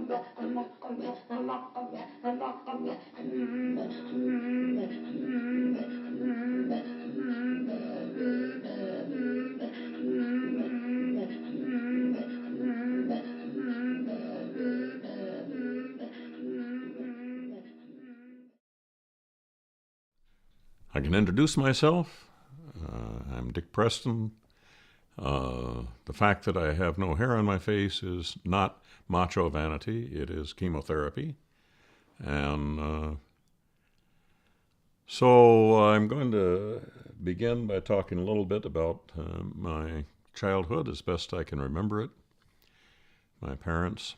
I can introduce myself. I'm Dick Preston. The fact that I have no hair on my face is not macho vanity. It is chemotherapy. And so I'm going to begin by talking a little bit about my childhood as best I can remember it. My parents.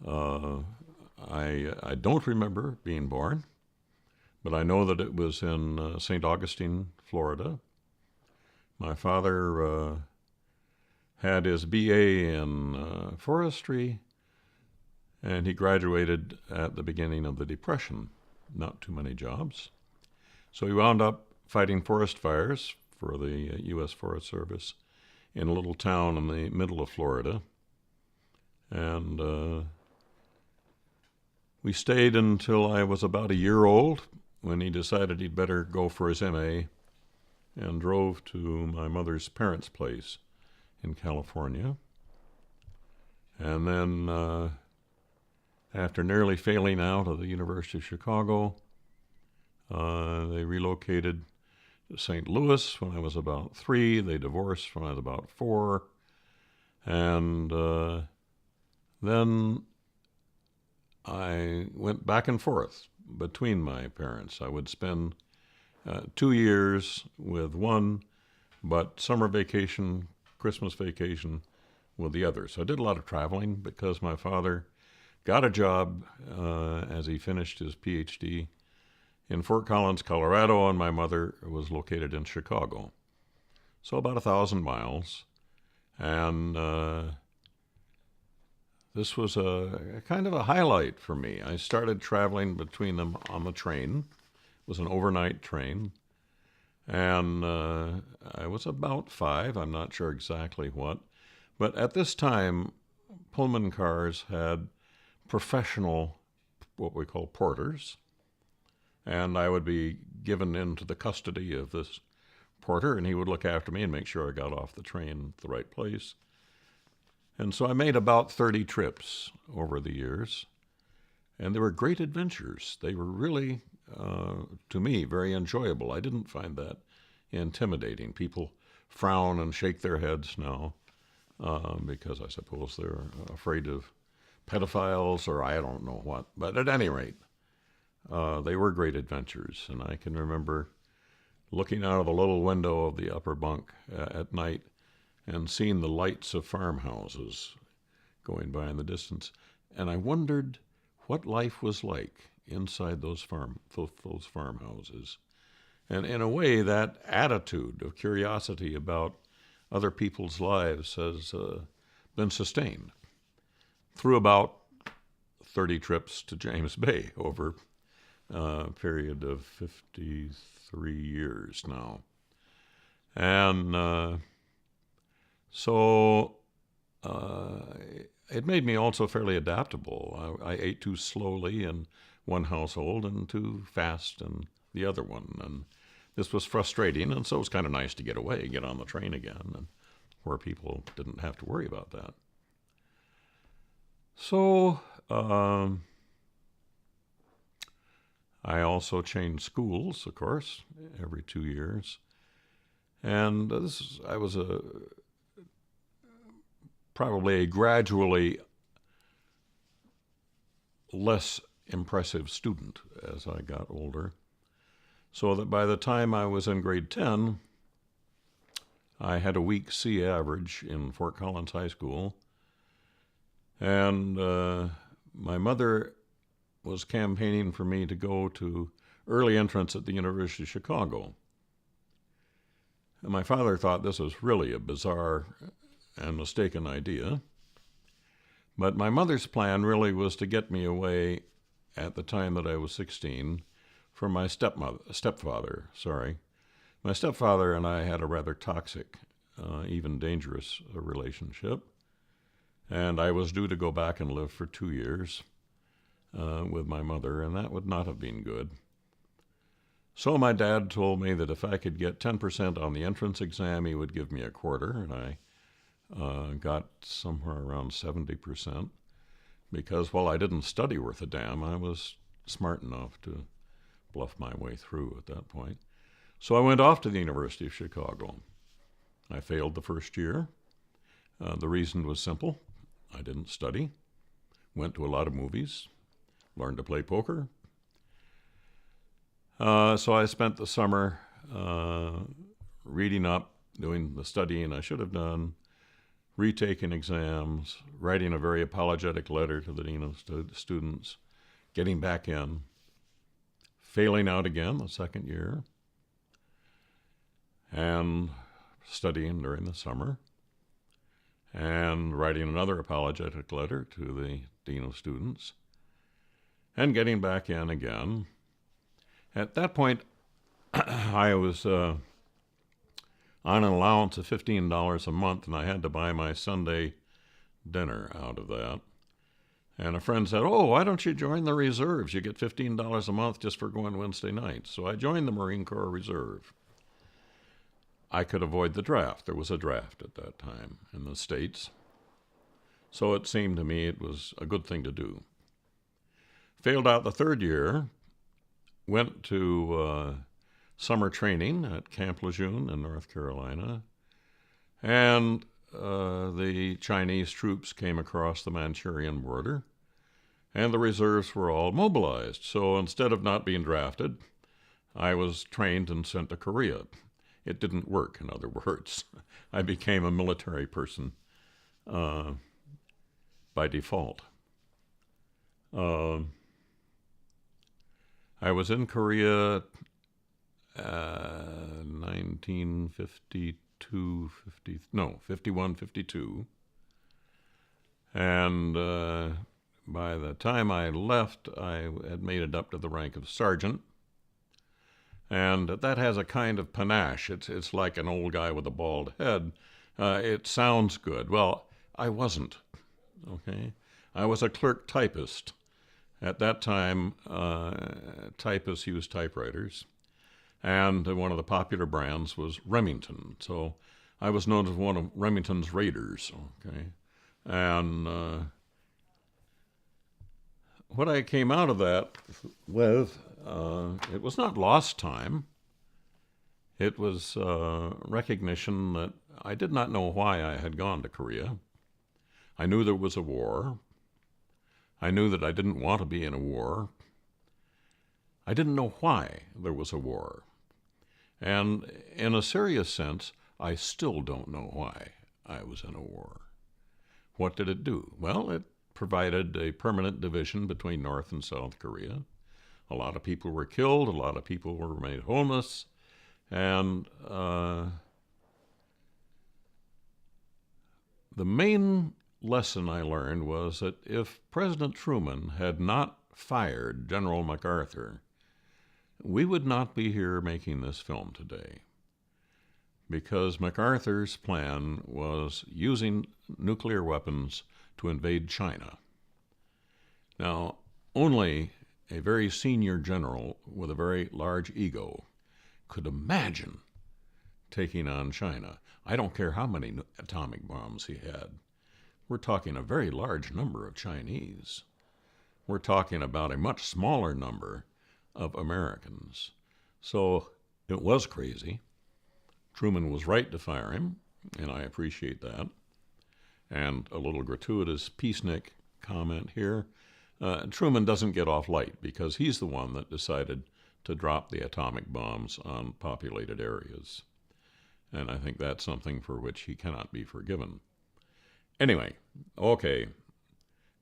I don't remember being born, but I know that it was in St. Augustine, Florida. My father had his BA in forestry, and he graduated at the beginning of the Depression. Not too many jobs. So he wound up fighting forest fires for the U.S. Forest Service in a little town in the middle of Florida. And we stayed until I was about a year old, when he decided he'd better go for his MA, and drove to my mother's parents' place in California. And then after nearly failing out of the University of Chicago, they relocated to St. Louis when I was about 3. They divorced when I was about 4. And then I went back and forth between my parents. I would spend 2 years with one, but summer vacation, Christmas vacation with the other. So I did a lot of traveling because my father got a job as he finished his PhD in Fort Collins, Colorado, and my mother was located in Chicago. So about 1,000 miles. And this was a kind of a highlight for me. I started traveling between them on the train. It was an overnight train. And I was about 5. I'm not sure exactly what. But at this time, Pullman cars had professional, what we call porters. And I would be given into the custody of this porter, and he would look after me and make sure I got off the train at the right place. And so I made about 30 trips over the years, and they were great adventures. They were really, to me, very enjoyable. I didn't find that intimidating. People frown and shake their heads now because I suppose they're afraid of pedophiles or I don't know what. But at any rate, they were great adventures, and I can remember looking out of the little window of the upper bunk at night and seeing the lights of farmhouses going by in the distance. And I wondered what life was like inside those farmhouses. And in a way, that attitude of curiosity about other people's lives has been sustained through about 30 trips to James Bay over a period of 53 years now. And so it made me also fairly adaptable. I ate too slowly in one household and too fast in the other one. And this was frustrating, and so it was kind of nice to get away, get on the train again, and where people didn't have to worry about that. So I also changed schools, of course, every 2 years. And I was probably a gradually less impressive student as I got older. So that by the time I was in grade 10, I had a weak C average in Fort Collins High School. And my mother was campaigning for me to go to early entrance at the University of Chicago. And my father thought this was really a bizarre and mistaken idea. But my mother's plan really was to get me away at the time that I was 16 from my stepfather. My stepfather and I had a rather toxic, even dangerous relationship. And I was due to go back and live for 2 years with my mother, and that would not have been good. So my dad told me that if I could get 10% on the entrance exam, he would give me a quarter, and I got somewhere around 70%, because while I didn't study worth a damn, I was smart enough to bluff my way through at that point. So I went off to the University of Chicago. I failed the first year. The reason was simple. I didn't study, went to a lot of movies, learned to play poker. So I spent the summer reading up, doing the studying I should have done, retaking exams, writing a very apologetic letter to the dean of students, getting back in, failing out again the second year, and studying during the summer, and writing another apologetic letter to the dean of students, and getting back in again. At that point, I was on an allowance of $15 a month, and I had to buy my Sunday dinner out of that. And a friend said, "Oh, why don't you join the reserves? You get $15 a month just for going Wednesday nights." So I joined the Marine Corps Reserve. I could avoid the draft. There was a draft at that time in the States. So it seemed to me it was a good thing to do. Failed out the third year, went to summer training at Camp Lejeune in North Carolina, and the Chinese troops came across the Manchurian border, and the reserves were all mobilized. So instead of not being drafted, I was trained and sent to Korea. It didn't work, in other words. I became a military person by default. I was in Korea 51, 52. And by the time I left, I had made it up to the rank of sergeant. And that has a kind of panache. It's like an old guy with a bald head. It sounds good. Well, I wasn't, okay? I was a clerk typist. At that time, typists used typewriters, and one of the popular brands was Remington. So I was known as one of Remington's raiders, okay? And what I came out of that with, it was not lost time. It was recognition that I did not know why I had gone to Korea. I knew there was a war. I knew that I didn't want to be in a war. I didn't know why there was a war. And in a serious sense, I still don't know why I was in a war. What did it do? Well, it provided a permanent division between North and South Korea. A lot of people were killed. A lot of people were made homeless. And the main lesson I learned was that if President Truman had not fired General MacArthur, we would not be here making this film today. Because MacArthur's plan was using nuclear weapons to invade China. Now, only a very senior general with a very large ego could imagine taking on China. I don't care how many atomic bombs he had. We're talking a very large number of Chinese. We're talking about a much smaller number of Americans. So it was crazy. Truman was right to fire him, and I appreciate that. And a little gratuitous peacenik comment here. Truman doesn't get off light because he's the one that decided to drop the atomic bombs on populated areas. And I think that's something for which he cannot be forgiven. Anyway, okay,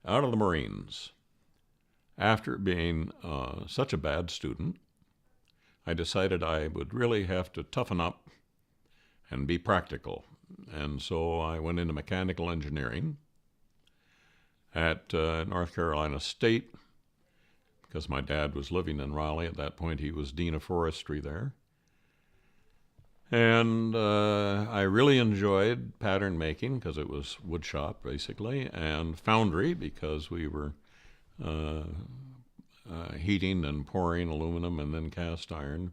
out of the Marines. After being such a bad student, I decided I would really have to toughen up and be practical. And so I went into mechanical engineering at North Carolina State, because my dad was living in Raleigh. At that point, he was dean of forestry there. And I really enjoyed pattern making because it was wood shop basically, and foundry because we were uh, heating and pouring aluminum and then cast iron.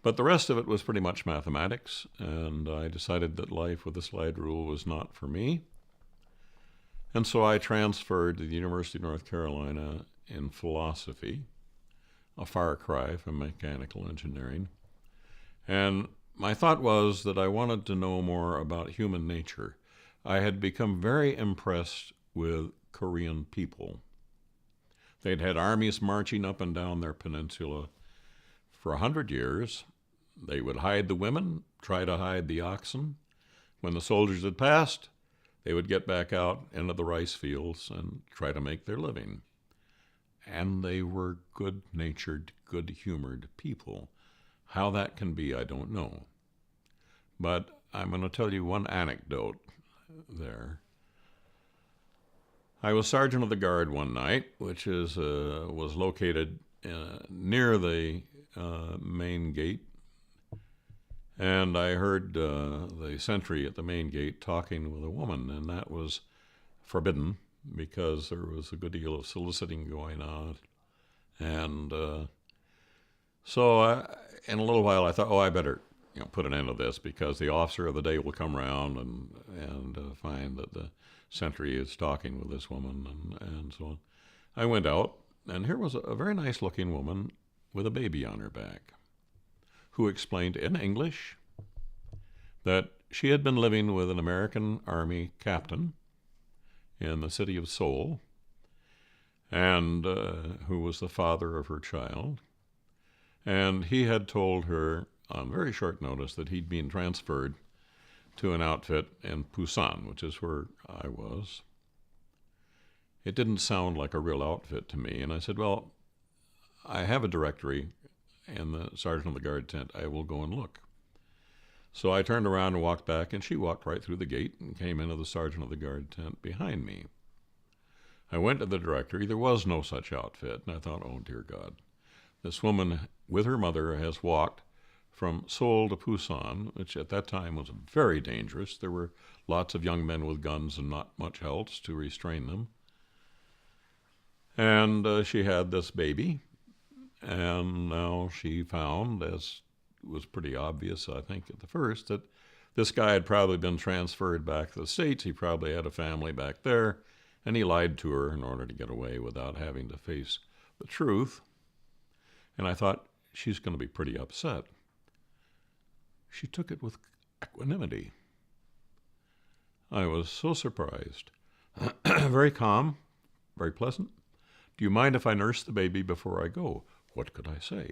But the rest of it was pretty much mathematics, and I decided that life with a slide rule was not for me. And so I transferred to the University of North Carolina in philosophy, a far cry from mechanical engineering. And my thought was that I wanted to know more about human nature. I had become very impressed with Korean people. They'd had armies marching up and down their peninsula for 100 years. They would hide the women, try to hide the oxen. When the soldiers had passed, they would get back out into the rice fields and try to make their living. And they were good-natured, good-humored people. How that can be, I don't know. But I'm going to tell you one anecdote there. I was sergeant of the guard one night, which was located near the main gate. And I heard the sentry at the main gate talking with a woman, and that was forbidden because there was a good deal of soliciting going on. And so in a little while I thought, I better put an end to this because the officer of the day will come around and find that the sentry is talking with this woman and so on. I went out, and here was a very nice-looking woman with a baby on her back, who explained in English that she had been living with an American Army captain in the city of Seoul, and who was the father of her child. And he had told her on very short notice that he'd been transferred to an outfit in Busan, which is where I was. It didn't sound like a real outfit to me, and I said, well, I have a directory in the sergeant of the guard tent. I will go and look. So I turned around and walked back, and she walked right through the gate and came into the sergeant of the guard tent behind me. I went to the directory. There was no such outfit, and I thought, oh, dear God. This woman with her mother has walked from Seoul to Busan, which at that time was very dangerous. There were lots of young men with guns and not much else to restrain them. And she had this baby. And now she found, as was pretty obvious, I think, at the first, that this guy had probably been transferred back to the States. He probably had a family back there, and he lied to her in order to get away without having to face the truth. And I thought, she's going to be pretty upset. She took it with equanimity. I was so surprised. Very calm, very pleasant. Do you mind if I nurse the baby before I go? What could I say?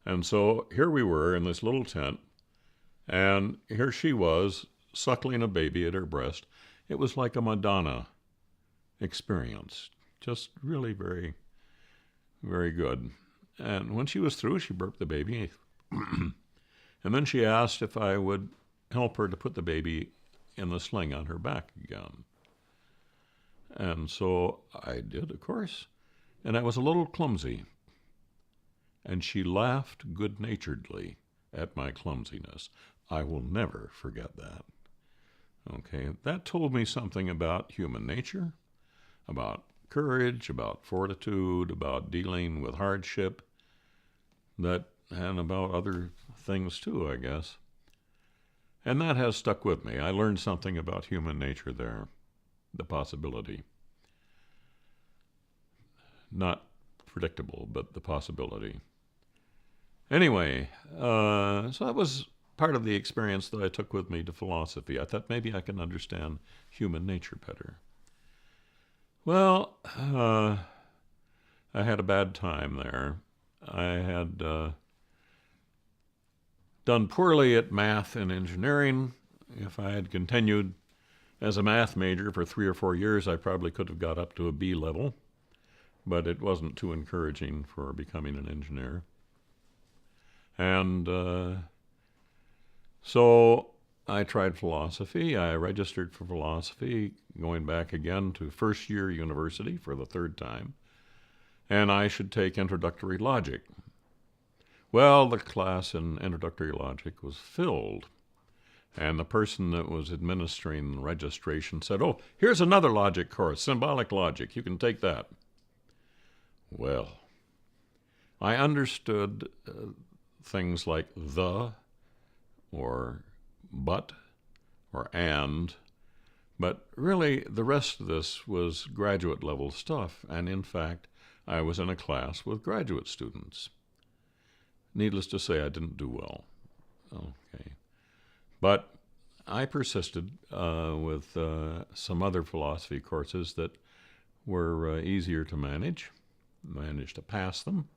And so here we were in this little tent, and here she was suckling a baby at her breast. It was like a Madonna experience, just really very, very good. And when she was through, she burped the baby, and then she asked if I would help her to put the baby in the sling on her back again. And so I did, of course, and I was a little clumsy. And she laughed good-naturedly at my clumsiness. I will never forget that. Okay, that told me something about human nature, about courage, about fortitude, about dealing with hardship, and about other things too, I guess. And that has stuck with me. I learned something about human nature there, the possibility. Not predictable, but the possibility. Anyway, so that was part of the experience that I took with me to philosophy. I thought maybe I can understand human nature better. Well, I had a bad time there. I had done poorly at math and engineering. If I had continued as a math major for 3 or 4 years, I probably could have got up to a B level, but it wasn't too encouraging for becoming an engineer. And so I tried philosophy. I registered for philosophy, going back again to first-year university for the third time. And I should take introductory logic. Well, the class in introductory logic was filled, and the person that was administering the registration said, "Oh, here's another logic course, symbolic logic. You can take that." Well, I understood things like the, or but, or and, but really the rest of this was graduate level stuff, and in fact, I was in a class with graduate students. Needless to say, I didn't do well. Okay. But I persisted with some other philosophy courses that were easier to managed to pass them,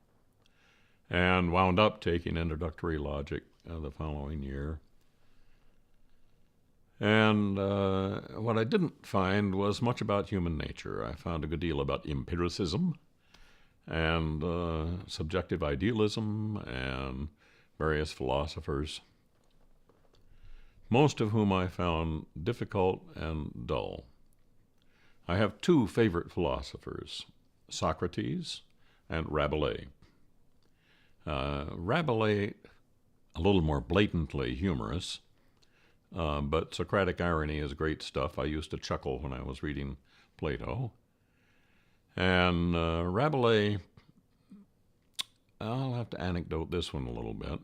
and wound up taking introductory logic the following year. And what I didn't find was much about human nature. I found a good deal about empiricism and subjective idealism and various philosophers, most of whom I found difficult and dull. I have two favorite philosophers, Socrates and Rabelais. Rabelais, a little more blatantly humorous, but Socratic irony is great stuff. I used to chuckle when I was reading Plato. And Rabelais, I'll have to anecdote this one a little bit.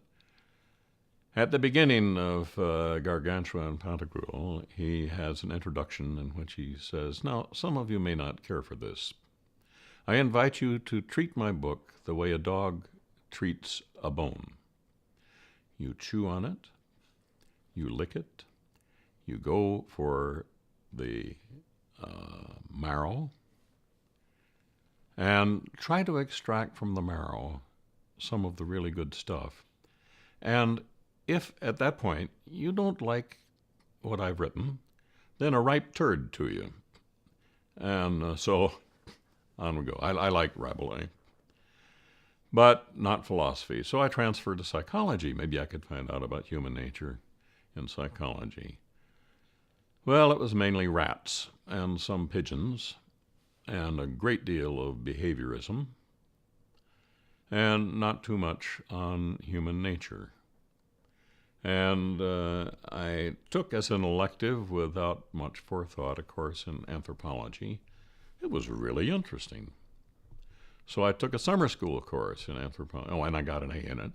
At the beginning of Gargantua and Pantagruel, he has an introduction in which he says, "Now, some of you may not care for this. I invite you to treat my book the way a dog treats a bone. You chew on it, you lick it, you go for the marrow, and try to extract from the marrow some of the really good stuff. And if at that point you don't like what I've written, then a ripe turd to you." And so on we go. I like Rabelais, but not philosophy. So I transferred to psychology. Maybe I could find out about human nature in psychology. Well, it was mainly rats and some pigeons and a great deal of behaviorism and not too much on human nature. And I took as an elective, without much forethought, a course in anthropology. It was really interesting. So I took a summer school course in anthropology. Oh, and I got an A in it.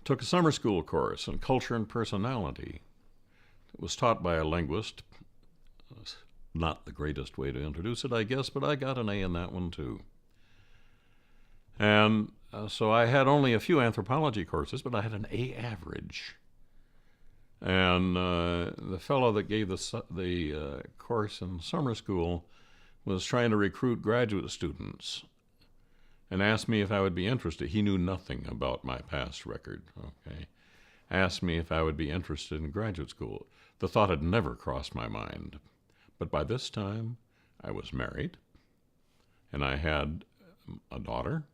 Took a summer school course in culture and personality. It was taught by a linguist. Not the greatest way to introduce it, I guess, but I got an A in that one too. And so I had only a few anthropology courses, but I had an A average. And the fellow that gave the course in summer school was trying to recruit graduate students and asked me if I would be interested. He knew nothing about my past record, okay? Asked me if I would be interested in graduate school. The thought had never crossed my mind. But by this time, I was married, and I had a daughter,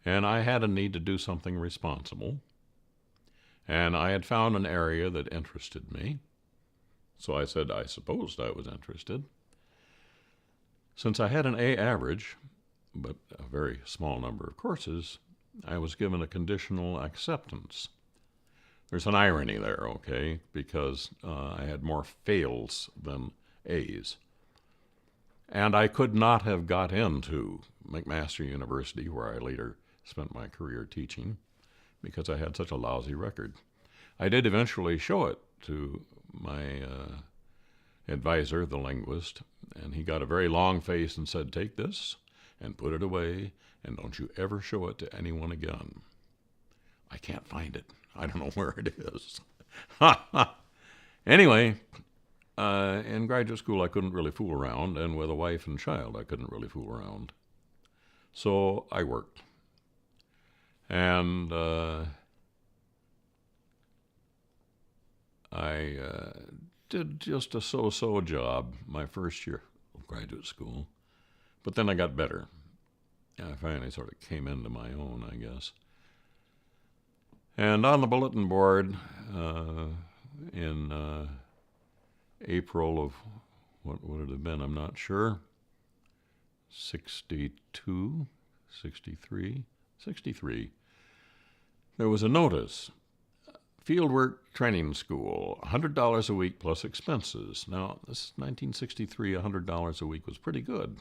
and I had a need to do something responsible. And I had found an area that interested me. So I said I supposed I was interested. Since I had an A average, but a very small number of courses, I was given a conditional acceptance. There's an irony there, okay, because I had more fails than A's. And I could not have got into McMaster University, where I later spent my career teaching, because I had such a lousy record. I did eventually show it to my advisor, the linguist, and he got a very long face and said, "Take this and put it away, and don't you ever show it to anyone again." I can't find it. I don't know where it is. Anyway, in graduate school, I couldn't really fool around, and with a wife and child, I couldn't really fool around. So I worked. And I did just a so-so job my first year of graduate school. But then I got better. I finally sort of came into my own, I guess. And on the bulletin board in April of, what would it have been, I'm not sure, 63, there was a notice. Fieldwork Training School, $100 a week plus expenses. Now, this is 1963, $100 a week was pretty good.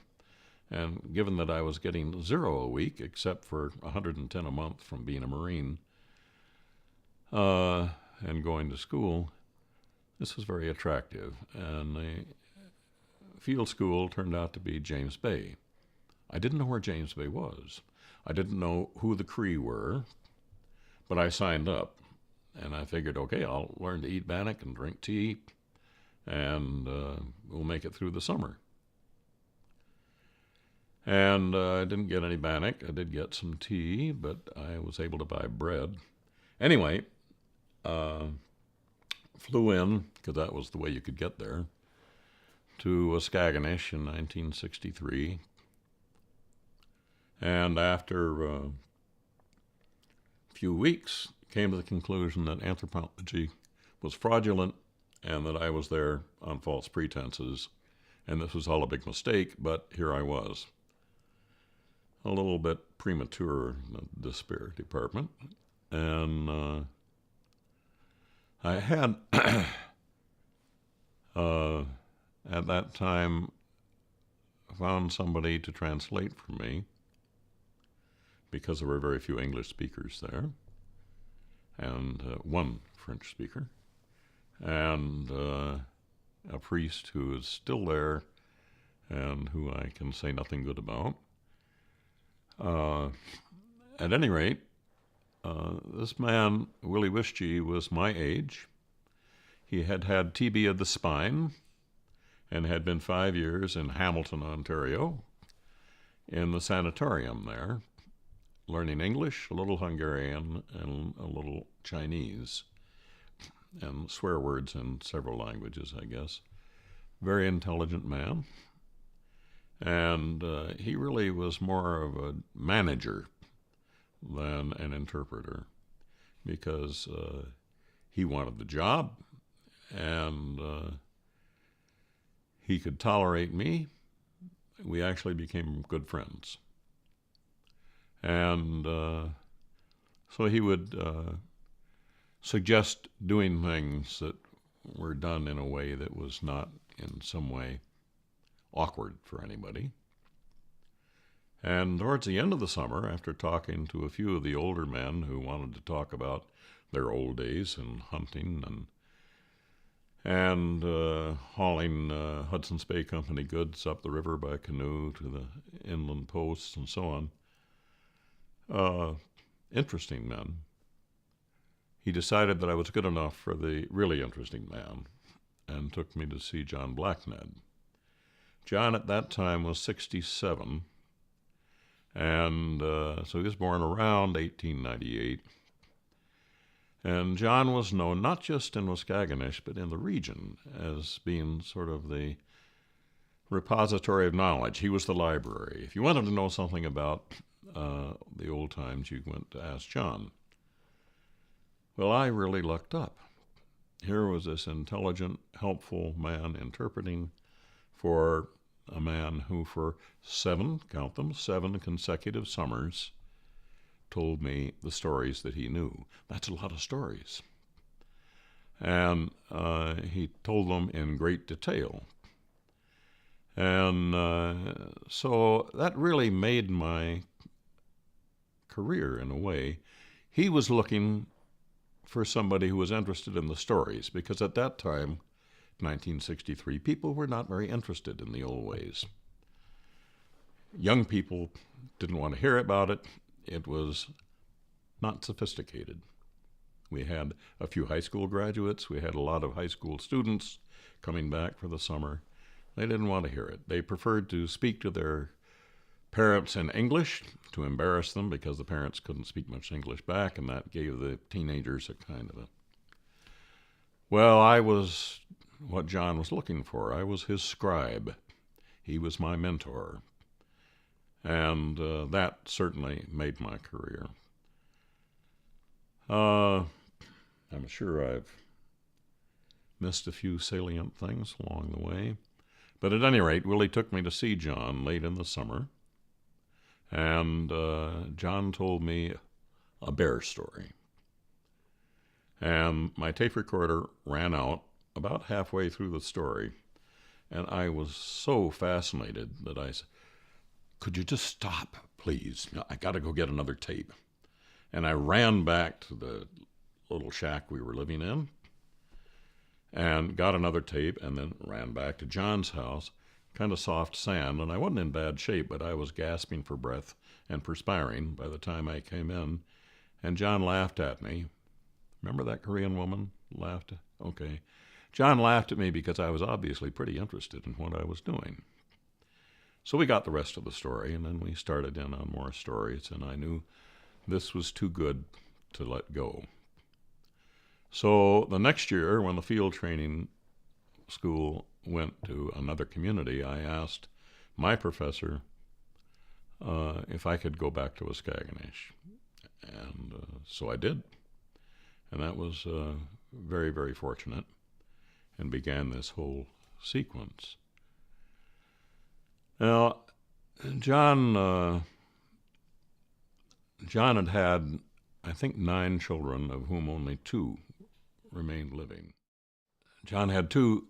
And given that I was getting $0 a week, except for $110 a month from being a Marine and going to school, this was very attractive. And the field school turned out to be James Bay. I didn't know where James Bay was. I didn't know who the Cree were, but I signed up. And I figured, okay, I'll learn to eat bannock and drink tea, and we'll make it through the summer. And I didn't get any bannock. I did get some tea, but I was able to buy bread. Anyway, flew in, because that was the way you could get there, to Waskaganish in 1963. And after a few weeks, came to the conclusion that anthropology was fraudulent and that I was there on false pretenses. And this was all a big mistake, but here I was. A little bit premature in the despair department. And I had, at that time, found somebody to translate for me because there were very few English speakers there, and one French speaker, and a priest who is still there and who I can say nothing good about. At any rate, this man, Willie Wischi, was my age. He had had TB of the spine and had been 5 years in Hamilton, Ontario, in the sanatorium there, learning English, a little Hungarian, and a little Chinese, and swear words in several languages, I guess. Very intelligent man. And he really was more of a manager than an interpreter, because he wanted the job, and he could tolerate me. We actually became good friends. And so he would suggest doing things that were done in a way that was not in some way awkward for anybody. And towards the end of the summer, after talking to a few of the older men who wanted to talk about their old days and hunting and hauling Hudson's Bay Company goods up the river by canoe to the inland posts and so on, interesting men, he decided that I was good enough for the really interesting man and took me to see John Blackned. John at that time was 67, and so he was born around 1898. And John was known not just in Waskaganish, but in the region as being sort of the repository of knowledge. He was the library. If you wanted to know something about the old times, you went to ask John. Well, I really lucked up. Here was this intelligent, helpful man interpreting for a man who for 7 consecutive summers told me the stories that he knew. That's a lot of stories. And he told them in great detail. And so that really made my career in a way. He was looking for somebody who was interested in the stories, because at that time, 1963, people were not very interested in the old ways. Young people didn't want to hear about it. It was not sophisticated. We had a few high school graduates. We had a lot of high school students coming back for the summer. They didn't want to hear it. They preferred to speak to their parents in English to embarrass them, because the parents couldn't speak much English back, and that gave the teenagers a kind of a... Well, I was what John was looking for. I was his scribe. He was my mentor. And that certainly made my career. I'm sure I've missed a few salient things along the way. But at any rate, Willie took me to see John late in the summer. And John told me a bear story. And my tape recorder ran out about halfway through the story. And I was so fascinated that I said, "Could you just stop, please? I got to go get another tape." And I ran back to the little shack we were living in and got another tape, and then ran back to John's house, kind of soft sand. And I wasn't in bad shape, but I was gasping for breath and perspiring by the time I came in. And John laughed at me. Remember that Korean woman laughed? Okay. John laughed at me because I was obviously pretty interested in what I was doing. So we got the rest of the story, and then we started in on more stories, and I knew this was too good to let go. So the next year, when the field training school went to another community, I asked my professor if I could go back to Waskaganish. And so I did. And that was very, very fortunate, and began this whole sequence. Now, John had, I think, 9 children, of whom only 2 remained living. John had 2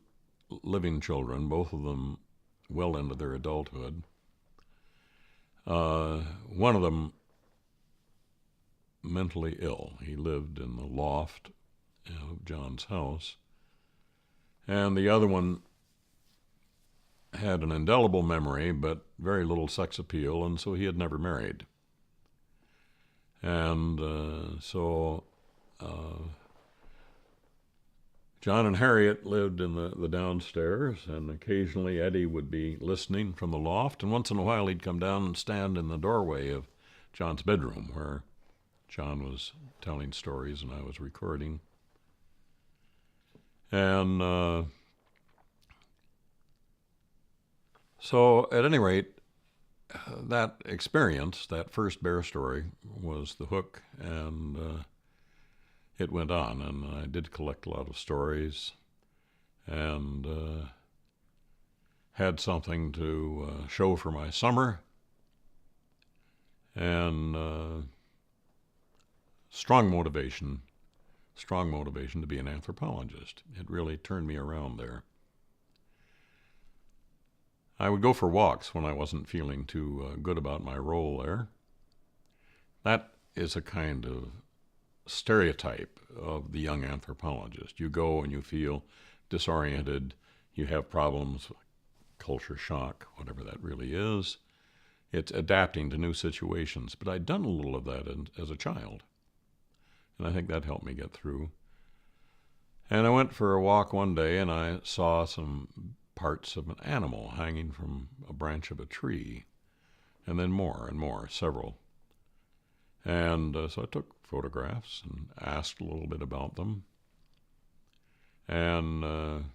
living children, both of them well into their adulthood. One of them mentally ill. He lived in the loft of John's house. And the other one had an indelible memory, but very little sex appeal, and so he had never married. And so John and Harriet lived in the downstairs, and occasionally Eddie would be listening from the loft, and once in a while he'd come down and stand in the doorway of John's bedroom, where John was telling stories and I was recording. And so at any rate, that experience, that first bear story, was the hook, and it went on. And I did collect a lot of stories, and had something to show for my summer, and strong motivation to be an anthropologist. It really turned me around there. I would go for walks when I wasn't feeling too good about my role there. That is a kind of stereotype of the young anthropologist. You go and you feel disoriented, you have problems, culture shock, whatever that really is. It's adapting to new situations. But I'd done a little of that as a child, and I think that helped me get through. And I went for a walk one day, and I saw some parts of an animal hanging from a branch of a tree, and then more and more, several. And so I took photographs and asked a little bit about them, and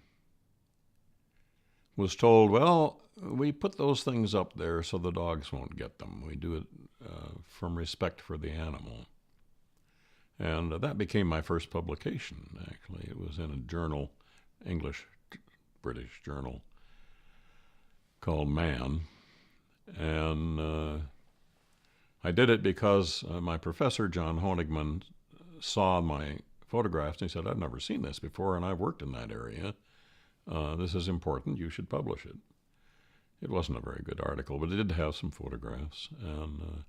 was told, well, we put those things up there so the dogs won't get them. We do it from respect for the animal. And that became my first publication, actually. It was in a journal, British journal, called Man. And I did it because my professor, John Honigman, saw my photographs, and he said, "I've never seen this before, and I've worked in that area. This is important. You should publish it." It wasn't a very good article, but it did have some photographs, and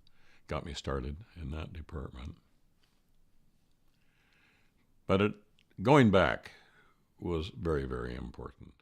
got me started in that department. But going back was very, very important.